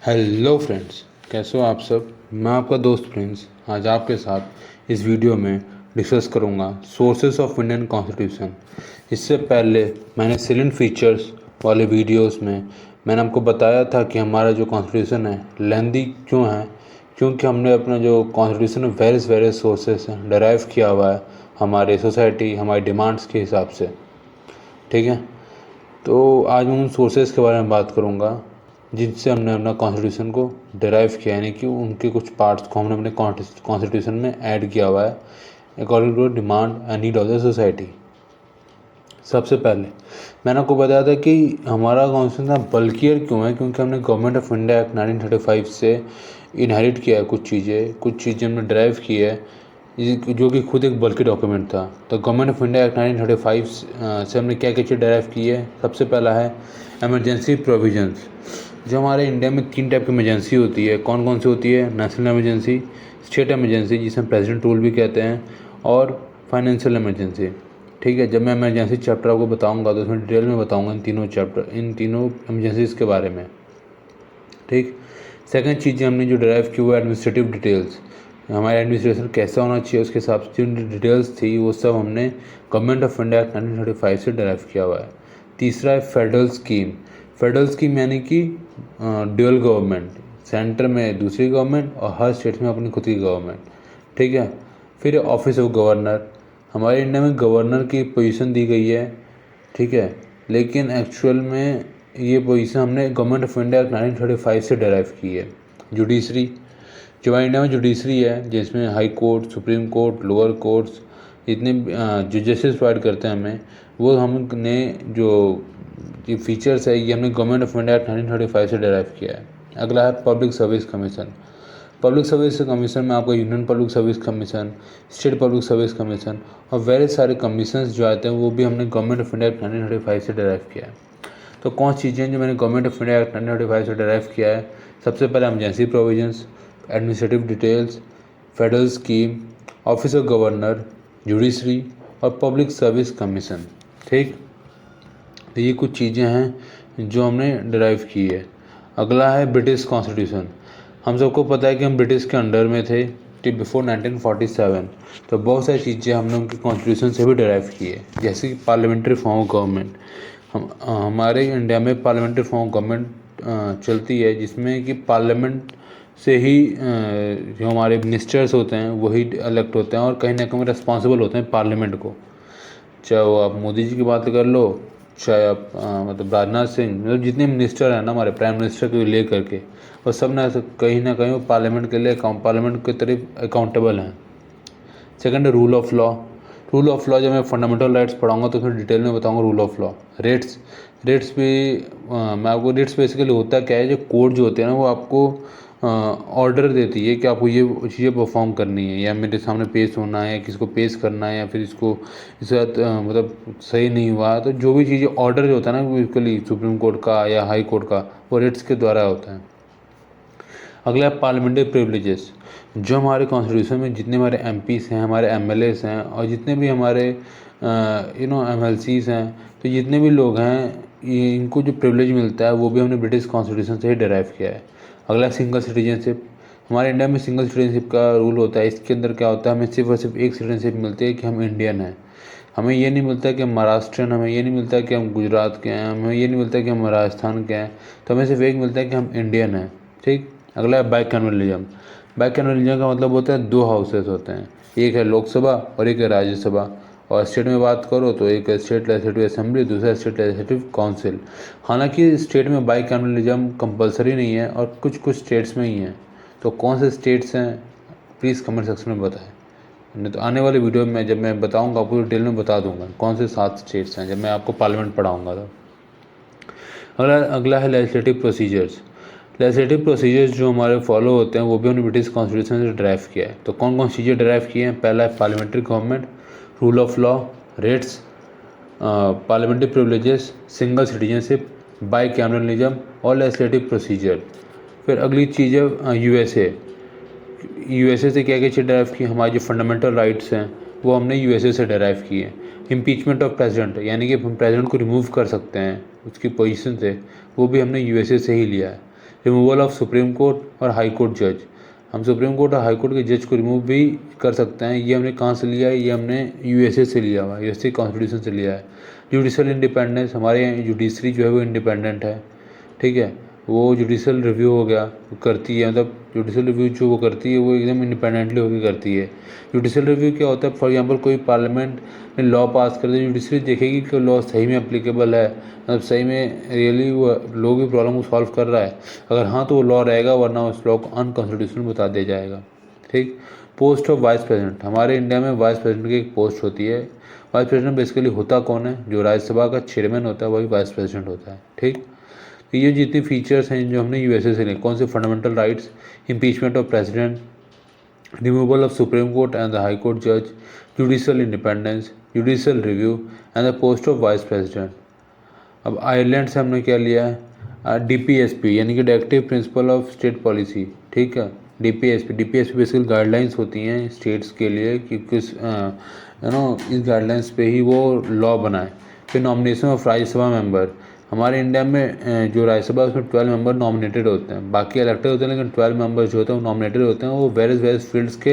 Hello friends, कैसे हो आप सब। मैं आपका दोस्त प्रिंस आज आपके साथ इस वीडियो में डिस्कस करूंगा सोर्सेस ऑफ इंडियन कॉन्स्टिट्यूशन। इससे पहले मैंने सिलेंट फीचर्स वाले वीडियोस में मैंने आपको बताया था कि हमारा जो कॉन्स्टिट्यूशन है लेंदी क्यों है, क्योंकि हमने अपना जो कॉन्स्टिट्यूशन वेरियस सोर्सेस हैं डराइव किया हुआ है हमारे सोसाइटी हमारी डिमांड्स के हिसाब से। ठीक है, तो आज मैं उन सोर्सेज के बारे में बात करूँगा जिनसे हमने अपना कॉन्स्टिट्यूशन को डिराइव किया, यानी कि उनके कुछ पार्ट्स को हमने अपने कॉन्स्टिट्यूशन में ऐड किया हुआ है according to demand and need of the society. सबसे पहले मैंने आपको बताया था कि हमारा कॉन्स्टिट्यूशन बल्कियर क्यों है, क्योंकि हमने गवर्नमेंट ऑफ इंडिया एक्ट 1935 से इनहेरिट किया है कुछ चीज़ें हमने ड्राइव की है जो कि खुद एक बल्कि डॉक्यूमेंट था। तो गवर्नमेंट ऑफ इंडिया एक्ट 1935 से हमने क्या क्या चीज़ ड्राइव की है। सबसे पहला है एमरजेंसी प्रोविजंस। जो हमारे इंडिया में 3 टाइप की इमरजेंसी होती है, कौन कौन सी होती है? नेशनल इमरजेंसी, स्टेट इमरजेंसी जिसे प्रेसिडेंट रूल भी कहते हैं, और फाइनेंशियल इमरजेंसी। ठीक है, जब मैं इमरजेंसी चैप्टर आपको बताऊंगा तो उसमें डिटेल में बताऊंगा इन तीनों इमरजेंसीज के बारे में। ठीक, सेकंड चीज़ हमने जो ड्राइव की वो एडमिनिस्ट्रेटिव डिटेल्स। हमारा एडमिनिस्ट्रेशन कैसा होना चाहिए उसके हिसाब से जो डिटेल्स थी वो सब हमने गवर्नमेंट ऑफ इंडिया एक्ट 1935 से ड्राइव किया हुआ है। तीसरा है फेडरल स्कीम। फेडरल स्कीम यानी कि ड्यूअल गवर्नमेंट, सेंटर में दूसरी गवर्नमेंट और हर स्टेट में अपनी खुद की गवर्नमेंट। ठीक है, फिर ऑफिस ऑफ गवर्नर। हमारे इंडिया में गवर्नर की पोजीशन दी गई है, ठीक है, लेकिन एक्चुअल में ये पोजीशन हमने गवर्नमेंट ऑफ इंडिया 1935 से डेराइव की है। जुडिशरी, जो हमारे इंडिया में जुडिशरी है जिसमें high court, supreme court, lower courts जितने जो जस्टिस प्रोवाइड करते हैं हमें, वो हमने जो ये फीचर्स है ये हमने गवर्नमेंट ऑफ इंडिया 1935 से डेराइव किया है। अगला है public service commission. Public service commission में आपको union public service commission, state public service commission और वेरे सारे कमीशंस जो आते हैं वो भी हमने गवर्नमेंट ऑफ इंडिया 1935 से डेराइव किया है। तो कौन सी चीज़ें जो मैंने गवर्नमेंट ऑफ इंडिया 1935 से डेराइव किया है? सबसे पहले emergency provisions, administrative details, federal scheme, office of governor, judiciary और पब्लिक सर्विस कमीशन। ठीक, तो ये कुछ चीज़ें हैं जो हमने डिराइव की है। अगला है ब्रिटिश कॉन्स्टिट्यूशन। हम सबको पता है कि हम ब्रिटिश के अंडर में थे टिल बिफोर 1947। तो बहुत सारी चीज़ें हमने उनके कॉन्स्टिट्यूशन से भी डिराइव की है, जैसे कि पार्लियामेंट्री फॉर्म ऑफ गवर्नमेंट। हमारे इंडिया में पार्लियामेंट्री फॉर्म ऑफ गवर्नमेंट चलती है, जिसमें कि पार्लियामेंट से ही जो हमारे मिनिस्टर्स होते हैं वही इलेक्ट होते हैं और कहीं ना कहीं रिस्पॉन्सिबल होते हैं पार्लियामेंट को। चाहे वो आप मोदी जी की बात कर लो, चाहे आप मतलब राजनाथ सिंह, मतलब जितने मिनिस्टर हैं ना हमारे प्राइम मिनिस्टर को ले करके, और सब ना कहीं वो पार्लियामेंट के लिए पार्लियामेंट के तरफ अकाउंटेबल हैं। सेकंड है rule of law. Rule of law जब मैं फंडामेंटल राइट्स पढ़ाऊंगा तो फिर डिटेल में बताऊंगा रूल ऑफ लॉ। रेट्स भी मैं आपको रेट्स बेसिकली होता क्या है, जो कोर्ट जो होते हैं ना वो आपको ऑर्डर देती है कि आपको ये चीज़ें परफॉर्म करनी है, या मेरे सामने पेश होना है, या किसको पेश करना है, या फिर इसको इसके साथ मतलब सही नहीं हुआ। तो जो भी चीज़ें ऑर्डर जो होता है ना बेसिकली सुप्रीम कोर्ट का या हाई कोर्ट का, वो रेट्स के द्वारा होता है। अगला है पार्लियामेंट्री प्रिविलेजेस। जो हमारे कॉन्स्टिट्यूशन में जितने हमारे एमपीस हैं, हमारे एमएलएस हैं और जितने भी हमारे एमएलसीज हैं, तो जितने भी लोग हैं इनको जो प्रिविलेज मिलता है वो भी हमने ब्रिटिश कॉन्स्टिट्यूशन से ही डिराइव किया है। अगला सिंगल सिटीजनशिप। हमारे इंडिया में सिंगल सिटीजनशिप का रूल होता है। इसके अंदर क्या होता है, हमें सिर्फ और सिर्फ एक सिटीजनशिप मिलती है कि हम इंडियन हैं। हमें ये नहीं मिलता कि हम महाराष्ट्रियन, हमें ये नहीं मिलता कि हम गुजरात के हैं, हमें ये नहीं मिलता कि हम राजस्थान के हैं। तो हमें सिर्फ एक मिलता है कि हम इंडियन हैं। ठीक, अगला है बाइकैमरलिज्म। बाइकैमरलिज्म का मतलब होता है 2 हाउसेस होते हैं, एक है लोकसभा और एक है राज्यसभा। और स्टेट में बात करो तो एक है स्टेट लेजिस्लेटिव असेंबली, दूसरा स्टेट लेजिस्लेटिव काउंसिल। हालांकि स्टेट में बाइकैमरलिज्म कंपलसरी नहीं है और कुछ कुछ स्टेट्स में ही है। तो कौन से स्टेट्स हैं प्लीज़ कमेंट सेक्शन में बताएं, नहीं तो आने वाले वीडियो में जब मैं बताऊंगा आपको डिटेल में बता दूंगा कौन से 7 स्टेट्स हैं जब मैं आपको पार्लियामेंट पढ़ाऊँगा। तो अगला है लेजिस्लेटिव प्रोसीजर्स। लेजिस्लेटिव प्रोसीजर्स जो हमारे फॉलो होते हैं वो भी हमने ब्रिटिश कॉन्स्टिट्यूशन से ड्राइव किया है। तो कौन कौन सी चीज़ें ड्राइव की हैं? पहला है parliamentary government, rule of law, rates, parliamentary privileges, single citizenship, bicameralism और लेजिस्लेटिव प्रोसीजर। फिर अगली चीज़ है यूएसए से क्या क्या चीज़ ड्राइव की? हमारे जो फंडामेंटल राइट्स हैं वो हमने यूएसए से ड्राइव की है। इम्पीचमेंट ऑफ प्रेसिडेंट, यानी कि हम प्रेसिडेंट को रिमूव कर सकते हैं उसकी पोजीशन से, वो भी हमने यूएसए से ही लिया है। रिमूवल ऑफ सुप्रीम कोर्ट और हाई कोर्ट जज, हम सुप्रीम कोर्ट और हाई कोर्ट के जज को रिमूव भी कर सकते हैं। ये हमने कहाँ से लिया है, ये हमने यूएसए से लिया हुआ है, यूएसए कॉन्स्टिट्यूशन से लिया है। जुडिशल इंडिपेंडेंस, हमारे यहाँ जुडिशरी जो है वो इंडिपेंडेंट है, ठीक है। वो जुडिशल रिव्यू हो गया करती है, मतलब जुडिशल रिव्यू जो वो करती है वो एकदम इंडिपेंडेंटली होकर करती है। जुडिशल रिव्यू क्या होता है, फॉर एग्जांपल कोई पार्लियामेंट ने लॉ पास कर दिया, जुडिशरी देखेगी कि लॉ सही में एप्लीकेबल है, मतलब सही में रियली वो लोगों की प्रॉब्लम को सॉल्व कर रहा है। अगर हाँ तो वो लॉ रहेगा, वरना उस लॉ को अनकॉन्स्टिट्यूशनल बता दिया जाएगा, ठीक। पोस्ट ऑफ वाइस प्रेसिडेंट, हमारे इंडिया में वाइस प्रेसिडेंट की एक पोस्ट होती है। वाइस प्रेसिडेंट बेसिकली होता कौन है, जो राज्यसभा का चेयरमैन होता है वही वाइस प्रेसिडेंट होता है, ठीक। तो ये जितनी फीचर्स हैं जो हमने यूएसए से लिए, कौन से fundamental rights, impeachment of president, removal of supreme court and the high court जज, judicial independence, judicial review and the post of vice president. अब आयरलैंड से हमने क्या लिया है, डीपीएसपी यानी कि directive principle of state policy, ठीक है। डीपीएसपी बेसिकली गाइडलाइंस होती हैं स्टेट्स के लिए कि किस इस गाइडलाइंस पे ही वो लॉ बनाए। फिर नॉमिनेशन ऑफ राज्यसभा मेंबर, हमारे इंडिया में जो राज्यसभा है उसमें 12 मेंबर नॉमिनेटेड होते हैं, बाकी इलेक्टेड होते हैं, लेकिन 12 मेंबर्स जो होते हैं वो नॉमिनेटेड होते हैं, वो वेरियस फील्ड्स के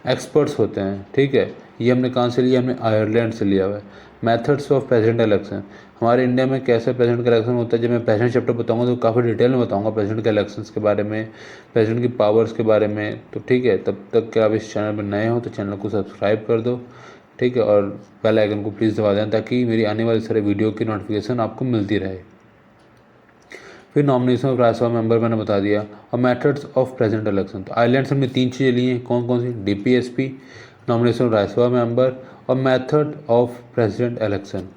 एक्सपर्ट्स होते हैं, ठीक है। ये हमने कहाँ से लिया, हमने आयरलैंड से लिया हुआ है। मेथड्स ऑफ प्रेसिडेंट इलेक्शन, हमारे इंडिया में कैसे प्रेसिडेंट का इलेक्शन होता है, जब मैं प्रेसिडेंट चैप्टर बताऊंगा तो काफ़ी डिटेल में बताऊंगा प्रेसिडेंट के इलेक्शंस के बारे में, प्रेसिडेंट की पावर्स के बारे में, तो ठीक है। तब तक कि आप इस चैनल पर नए हो तो चैनल को सब्सक्राइब कर दो, ठीक है, और बेल आइकन को प्लीज़ दबा दें ताकि मेरी आने वाली सारे वीडियो की नोटिफिकेशन आपको मिलती रहे। फिर नॉमिनेशन ऑफ राज्यसभा मेंबर मैंने बता दिया, और मेथड्स ऑफ प्रेसिडेंट इलेक्शन। तो आयरलैंड से हमने 3 चीज़ें ली हैं, कौन कौन सी, DPSP, nomination of Rajya Sabha member और मेथड ऑफ प्रेसिडेंट इलेक्शन।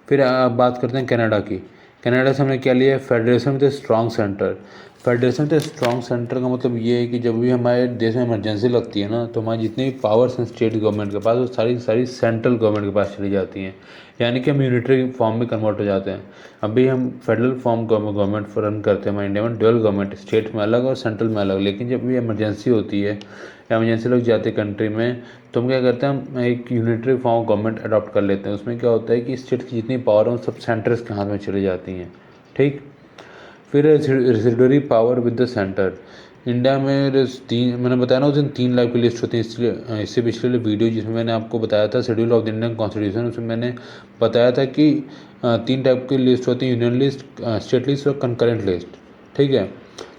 फिर बात करते हैं कनाडा की। कनाडा से हमने क्या लिया है, federation with strong centre. Federation with strong centre का मतलब ये है कि जब भी हमारे देश में इमरजेंसी लगती है ना, तो हमारी जितनी भी पावर्स हैं स्टेट गवर्नमेंट के पास वो सारी सारी सेंट्रल गवर्नमेंट के पास चली जाती हैं, यानी कि हम यूनिटरी फॉर्म में कन्वर्ट हो जाते हैं। अभी हम फेडरल फॉर्म गवर्नमेंट रन करते हैं हमारे इंडिया में, ड्यूअल गवर्नमेंट, स्टेट में अलग और सेंट्रल में अलग। लेकिन जब भी इमरजेंसी होती है, इमरजेंसी लग जाती है कंट्री में, तो हम क्या करते हैं, हम एक यूनिटरी फॉर्म गवर्नमेंट अडॉप्ट कर लेते हैं। उसमें क्या होता है कि स्टेट की जितनी पावर है सब सेंटर्स के हाथ में चली जाती हैं, ठीक। फिर residuary power with the centre, India में तीन, मैंने बताया ना उस दिन 3 लाइफ की लिस्ट होती है, इसलिए इससे पिछले वीडियो जिसमें मैंने आपको बताया था schedule of the Indian constitution, उसमें मैंने बताया था कि 3 टाइप की लिस्ट होती है, यूनियन लिस्ट, स्टेट लिस्ट और कंकरेंट लिस्ट, ठीक है।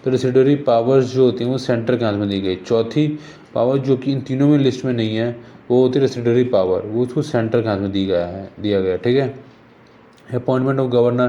तो रेसिडुअरी पावर्स जो होती हैं वो सेंटर के हाथ में दी गई। चौथी पावर जो कि इन तीनों में लिस्ट में नहीं है वो होती है रेसिडुअरी पावर, वो उसको सेंटर के हाथ में दिया गया, ठीक है। अपॉइंटमेंट ऑफ गवर्नर,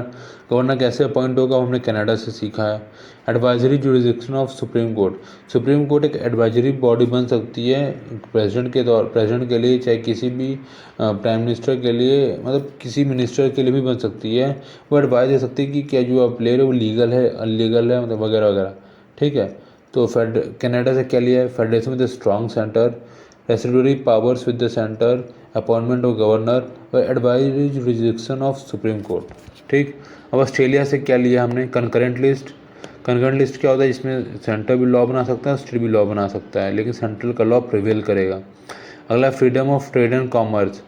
गवर्नर कैसे अपॉइंट होगा हमने कनाडा से सीखा है। Advisory jurisdiction of supreme court, supreme court एक एडवाइजरी बॉडी बन सकती है प्रेसिडेंट के लिए, चाहे किसी भी प्राइम मिनिस्टर के लिए, मतलब किसी मिनिस्टर के लिए भी बन सकती है। वो एडवाइस दे सकती है कि क्या जो आप ले रहे हो वो लीगल है, अनलीगल है, मतलब वगैरह वगैरह, ठीक है। तो कनाडा से क्या लिया है, federation with strong centre, residuary powers with the centre, appointment of governor और advisory jurisdiction of supreme court, ठीक। अब ऑस्ट्रेलिया से क्या लिया हमने, कंकरेंट लिस्ट। कंकरेंट लिस्ट क्या होता है, जिसमें सेंटर भी लॉ बना सकता है, स्टेट भी लॉ बना सकता है, लेकिन सेंट्रल का लॉ प्रिवेल करेगा। अगला freedom of trade and commerce,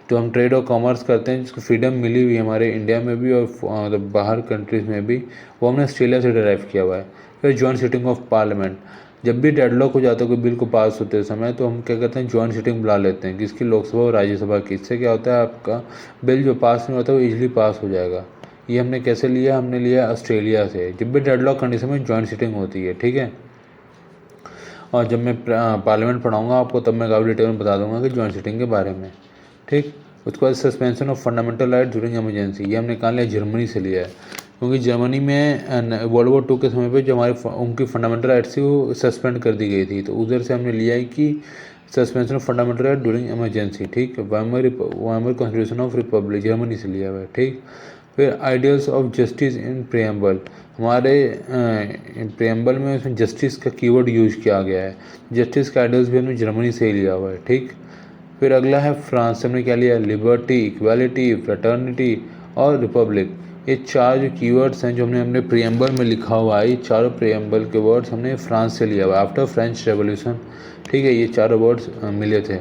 तो हम ट्रेड और कॉमर्स करते हैं जिसको फ्रीडम मिली हुई है हमारे इंडिया में भी और मतलब बाहर कंट्रीज़ में भी, वो हमने ऑस्ट्रेलिया से डिराइव किया हुआ है। फिर जॉइंट सिटिंग ऑफ पार्लियामेंट, जब भी डेडलॉक हो जाता है कोई बिल को पास होते समय, तो हम क्या करते हैं, जॉइंट सिटिंग बुला लेते हैं किसकी, लोकसभा और राज्यसभा की। इससे क्या होता है, आपका बिल जो पास नहीं होता वो ईजिली पास हो जाएगा। ये हमने कैसे लिया, हमने लिया ऑस्ट्रेलिया से। जब भी डेडलॉक कंडीशन में जॉइंट सिटिंग होती है, ठीक है। और जब मैं पार्लियामेंट पढ़ाऊँगा आपको तब मैं काफ़ी डिटेल में बता दूंगा कि जॉइंट सिटिंग के बारे में, ठीक। उसके बाद suspension of fundamental right during emergency, ये हमने कहाँ लिया, जर्मनी से लिया है, क्योंकि जर्मनी में वर्ल्ड वॉर 2 के समय पे जो हमारी उनकी फंडामेंटल राइट्स थी वो सस्पेंड कर दी गई थी, तो उधर से हमने लिया है कि suspension of fundamental right during emergency, ठीक। Weimar constitution of republic, Germany से लिया हुआ है, ठीक। फिर ideals of justice in preamble, हमारे प्रियम्बल में उसमें जस्टिस का कीवर्ड यूज किया गया है, जस्टिस का आइडियल्स भी हमने जर्मनी से ही लिया हुआ है, ठीक। फिर अगला है फ्रांस से, हमने क्या लिया, लिबर्टी, इक्वालिटी, फ्रेटर्निटी और रिपब्लिक। ये 4 जो कीवर्ड्स हैं जो हमने अपने प्रियम्बल में लिखा हुआ है, ये चारों प्रियम्बल के वर्ड्स हमने फ्रांस से लिया हुआ है आफ्टर फ्रेंच रेवोल्यूशन, ठीक है। ये चारों वर्ड्स मिले थे।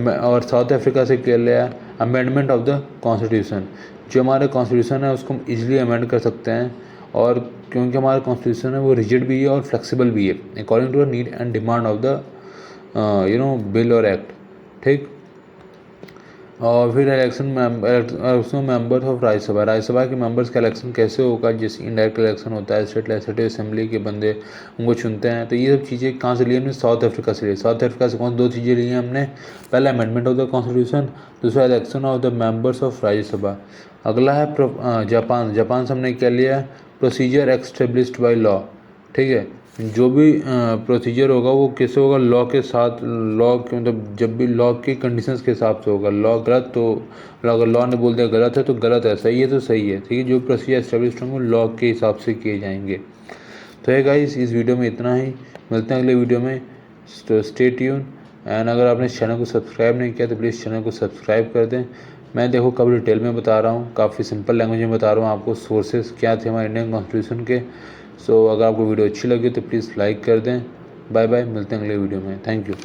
और साउथ अफ्रीका से क्या लिया, अमेंडमेंट ऑफ द कॉन्स्टिट्यूशन, जो हमारे कॉन्स्टिट्यूशन है उसको हम ईजिली अमेंड कर सकते हैं और क्योंकि हमारा कॉन्स्टिट्यूशन है वो रिजिड भी है और फ्लेक्सिबल भी है according to the need and demand of the bill और एक्ट, ठीक। और फिर इलेक्शन मेंबर्स ऑफ राज्यसभा के मेंबर्स का इलेक्शन कैसे होगा, जैसे इनडायरेक्ट इलेक्शन होता है, स्टेट लेजिस्लेटिव असेंबली के बंदे उनको चुनते हैं। तो ये सब चीज़ें कहाँ से ली हमने, साउथ अफ्रीका से ली। साउथ अफ्रीका से कौन 2 चीज़ें ली हैं हमने, पहला अमेंडमेंट ऑफ द कॉन्स्टिट्यूशन, दूसरा election of the members of Rajya Sabha. अगला है जापान से हमने क्या लिया है, प्रोसीजर एस्टेब्लिश्ड बाई लॉ, ठीक है। जो भी प्रोसीजर होगा वो कैसे होगा, लॉ के साथ, लॉ के मतलब जब भी लॉ की कंडीशंस के हिसाब से होगा। लॉ गलत तो अगर लॉ ने बोल दिया गलत है तो गलत है, सही है तो सही है, ठीक है। जो प्रोसीजर एस्टेब्लिश्ड होंगे लॉ के हिसाब से किए जाएंगे। तो है गाइस, इस वीडियो में इतना ही, मिलते हैं अगले वीडियो में। तो स्टे ट्यून एंड अगर आपने इस चैनल को सब्सक्राइब नहीं किया तो प्लीज़ चैनल को सब्सक्राइब कर दें। मैं देखो काफ़ी डिटेल में बता रहा हूँ, काफ़ी सिंपल लैंग्वेज में बता रहा हूँ आपको सोर्सेज क्या थे हमारे इंडियन कॉन्स्टिट्यूशन के। सो अगर आपको वीडियो अच्छी लगी तो प्लीज़ लाइक कर दें। बाय बाय, मिलते हैं अगले वीडियो में। Thank you.